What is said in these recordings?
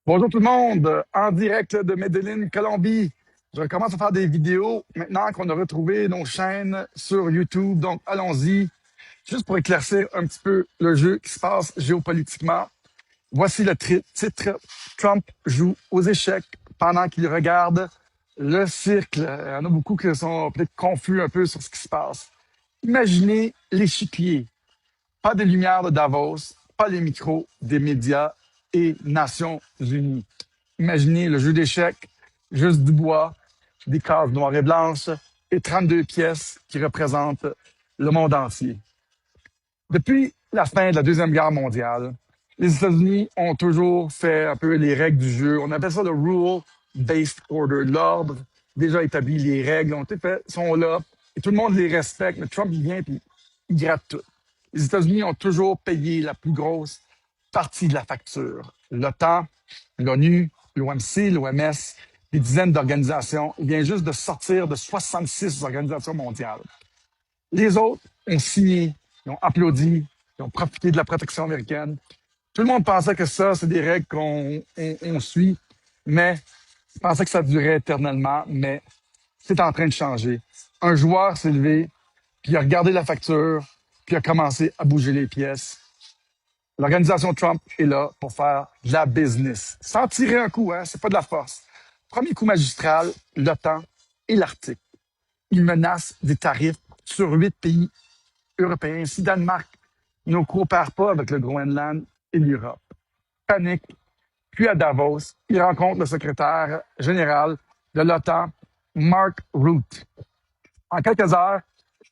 Bonjour tout le monde, en direct de Medellín, Colombie. Je recommence à faire des vidéos maintenant qu'on a retrouvé nos chaînes sur YouTube. Donc, allons-y. Juste pour éclaircir un petit peu le jeu qui se passe géopolitiquement. Voici le titre. Trump joue aux échecs pendant qu'il regarde le cercle. Il y en a beaucoup qui sont peut-être confus un peu sur ce qui se passe. Imaginez l'échiquier. Pas des lumières de Davos, pas les micros des médias et Nations Unies. Imaginez le jeu d'échecs, juste du bois, des cases noires et blanches et 32 pièces qui représentent le monde entier. Depuis la fin de la Deuxième Guerre mondiale, les États-Unis ont toujours fait un peu les règles du jeu. On appelle ça le rule-based order, l'ordre déjà établi, les règles ont été faites, sont là, et tout le monde les respecte. Mais Trump, il vient et il gratte tout. Les États-Unis ont toujours payé la plus grosse partie de la facture. L'OTAN, l'ONU, l'OMC, l'OMS, des dizaines d'organisations. Il vient juste de sortir de 66 organisations mondiales. Les autres ont signé, ils ont applaudi, ils ont profité de la protection américaine. Tout le monde pensait que ça, c'est des règles qu'on suit, mais je pensais que ça durait éternellement, mais c'est en train de changer. Un joueur s'est levé, puis il a regardé la facture, puis il a commencé à bouger les pièces. L'organisation Trump est là pour faire de la business. Sans tirer un coup, hein, c'est pas de la force. Premier coup magistral, l'OTAN et l'Arctique. Ils menacent des tarifs sur 8 pays européens. Si Danemark ne coopère pas avec le Groenland et l'Europe, panique. Puis à Davos, il rencontre le secrétaire général de l'OTAN, Mark Rutte. En quelques heures,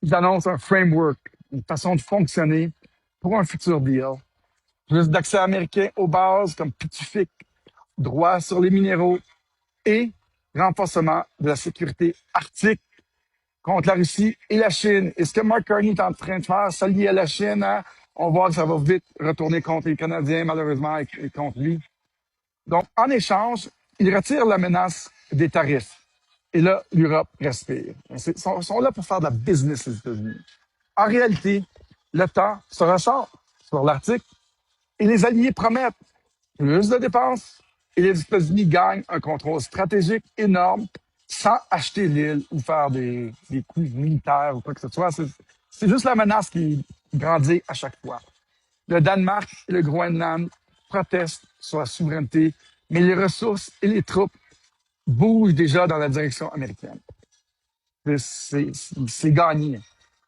ils annoncent un framework, une façon de fonctionner pour un futur deal. Plus d'accès américain aux bases comme Pacifique, droit sur les minéraux et renforcement de la sécurité arctique contre la Russie et la Chine. Et ce que Mark Carney est en train de faire, s'allier à la Chine, hein? On voit que ça va vite retourner contre les Canadiens, malheureusement, et contre lui. Donc, en échange, il retire la menace des tarifs. Et là, l'Europe respire. Ils sont là pour faire de la business, les États-Unis. En réalité, le temps se ressort sur l'Arctique et les alliés promettent plus de dépenses et les États-Unis gagnent un contrôle stratégique énorme sans acheter l'île ou faire des coups militaires ou quoi que ce soit. C'est juste la menace qui grandit à chaque fois. Le Danemark et le Groenland protestent sur la souveraineté, mais les ressources et les troupes bougent déjà dans la direction américaine. C'est gagné.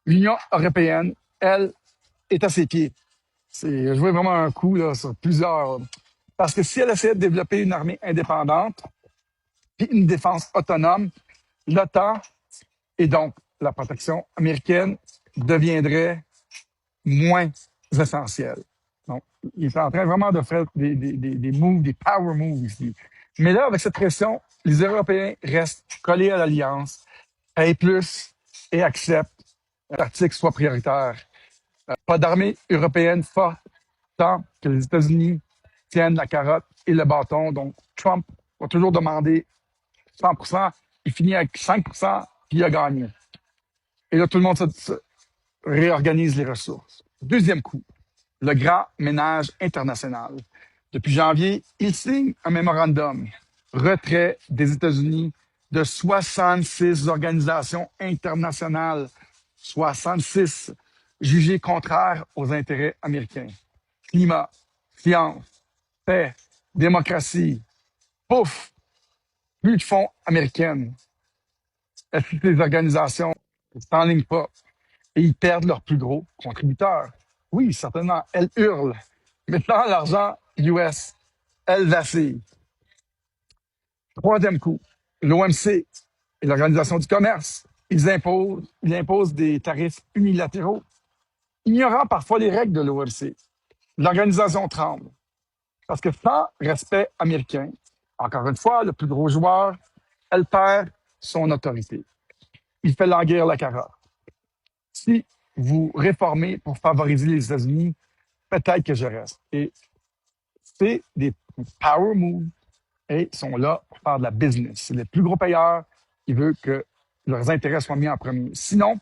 L'Union européenne, elle, est à ses pieds. C'est jouer vraiment un coup là, sur plusieurs. Parce que si elle essaie de développer une armée indépendante, puis une défense autonome, l'OTAN et donc la protection américaine deviendraient moins essentielles. Donc, il est en train vraiment de faire des moves, des power moves ici. Mais là, avec cette pression, les Européens restent collés à l'Alliance, payent plus et acceptent que l'Arctique soit prioritaire. Pas d'armée européenne forte tant que les États-Unis tiennent la carotte et le bâton. Donc, Trump va toujours demander 100%, il finit avec 5%, puis il a gagné. Et là, tout le monde se réorganise les ressources. Deuxième coup, le grand ménage international. Depuis janvier, il signe un mémorandum, retrait des États-Unis de 66 organisations internationales, 66 jugées contraires aux intérêts américains. Climat, science, paix, démocratie, pouf, plus de fonds américains. Est-ce que les organisations ne s'enlignent pas et ils perdent leurs plus gros contributeurs? Oui, certainement, elles hurlent. Maintenant, l'argent US, elle vacille. Troisième coup, l'OMC et l'Organisation du commerce, ils imposent des tarifs unilatéraux, ignorant parfois les règles de l'OMC. L'organisation tremble. Parce que sans respect américain, encore une fois, le plus gros joueur, elle perd son autorité. Il fait languir la carotte. Si vous réformez pour favoriser les États-Unis, peut-être que je reste. Et c'est des power moves et ils sont là pour faire de la business. C'est le plus gros payeur qui veut que leurs intérêts soient mis en premier. Sinon,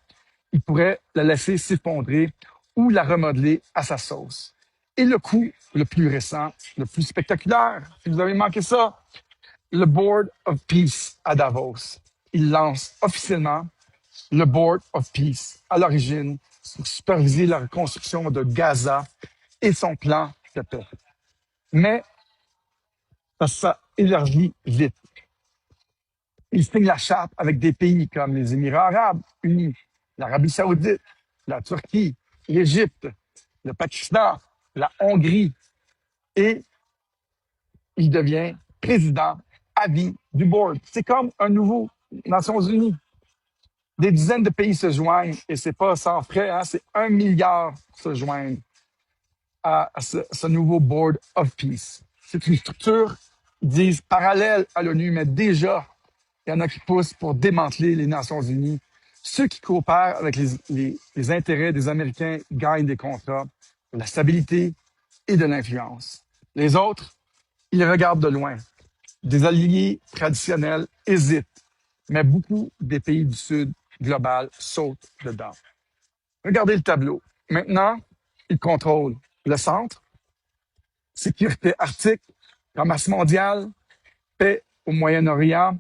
ils pourraient la laisser s'effondrer ou la remodeler à sa sauce. Et le coup le plus récent, le plus spectaculaire, si vous avez manqué ça, le Board of Peace à Davos. Il lance officiellement le Board of Peace à l'origine pour superviser la reconstruction de Gaza et son plan de paix. Mais ça élargit vite. Il signe la charte avec des pays comme les Émirats arabes unis, l'Arabie saoudite, la Turquie, l'Égypte, le Pakistan, la Hongrie, et il devient président à vie du board. C'est comme un nouveau Nations Unies. Des dizaines de pays se joignent, et c'est pas sans frais, hein, c'est 1 milliard se joignent à ce nouveau Board of Peace. C'est une structure, ils disent, parallèle à l'ONU, mais déjà, il y en a qui poussent pour démanteler les Nations Unies. Ceux qui coopèrent avec les intérêts des Américains gagnent des contrats, de la stabilité et de l'influence. Les autres, ils regardent de loin. Des alliés traditionnels hésitent, mais beaucoup des pays du Sud global sautent dedans. Regardez le tableau. Maintenant, ils contrôlent le centre, sécurité arctique, commerce mondial, paix au Moyen-Orient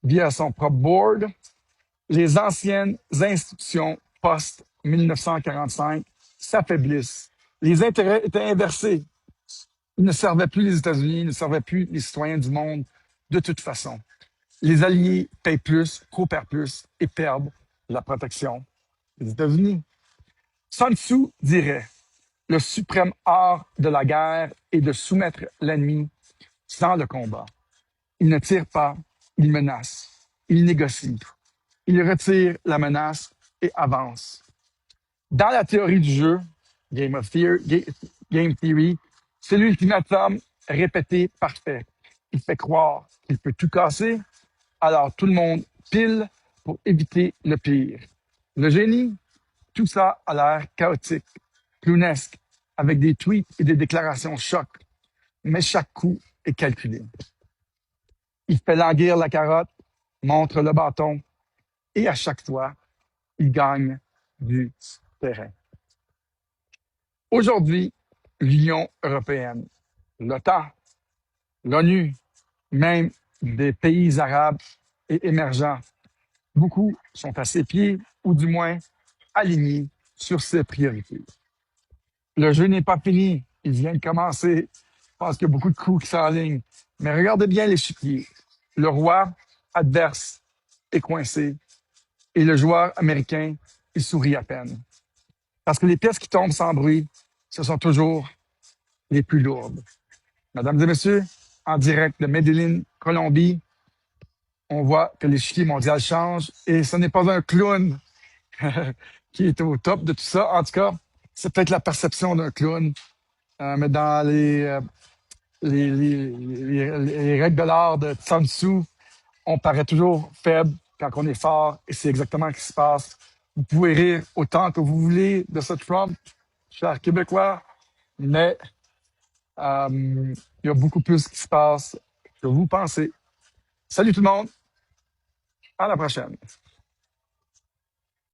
via son propre board, les anciennes institutions post-1945 s'affaiblissent. Les intérêts étaient inversés. Ils ne servaient plus les États-Unis, ils ne servaient plus les citoyens du monde de toute façon. Les alliés payent plus, coopèrent plus et perdent la protection des États-Unis. Sun Tzu dirait, le suprême art de la guerre est de soumettre l'ennemi sans le combat. Il ne tire pas, il menace, il négocie. Il retire la menace et avance. Dans la théorie du jeu, Game Theory, c'est l'ultimatum répété parfait. Il fait croire qu'il peut tout casser, alors tout le monde pile pour éviter le pire. Le génie, tout ça a l'air chaotique, clownesque, avec des tweets et des déclarations choc, mais chaque coup est calculé. Il fait languir la carotte, montre le bâton, et à chaque fois, il gagne du terrain. Aujourd'hui, l'Union européenne, l'OTAN, l'ONU, même des pays arabes et émergents, beaucoup sont à ses pieds, ou du moins alignés sur ses priorités. Le jeu n'est pas fini, il vient de commencer. Je pense qu'il y a beaucoup de coups qui s'enlignent. Mais regardez bien l'échiquier. Le roi adverse est coincé et le joueur américain, il sourit à peine. Parce que les pièces qui tombent sans bruit, ce sont toujours les plus lourdes. Mesdames et messieurs, en direct de Medellín, Colombie, on voit que l'échiquier mondial change et ce n'est pas un clown qui est au top de tout ça. En tout cas, c'est peut-être la perception d'un clown, mais dans les règles de l'art de Sun Tzu, on paraît toujours faible quand on est fort et c'est exactement ce qui se passe. Vous pouvez rire autant que vous voulez de ce Trump, cher Québécois, mais il y a beaucoup plus qui se passe que vous pensez. Salut tout le monde, à la prochaine.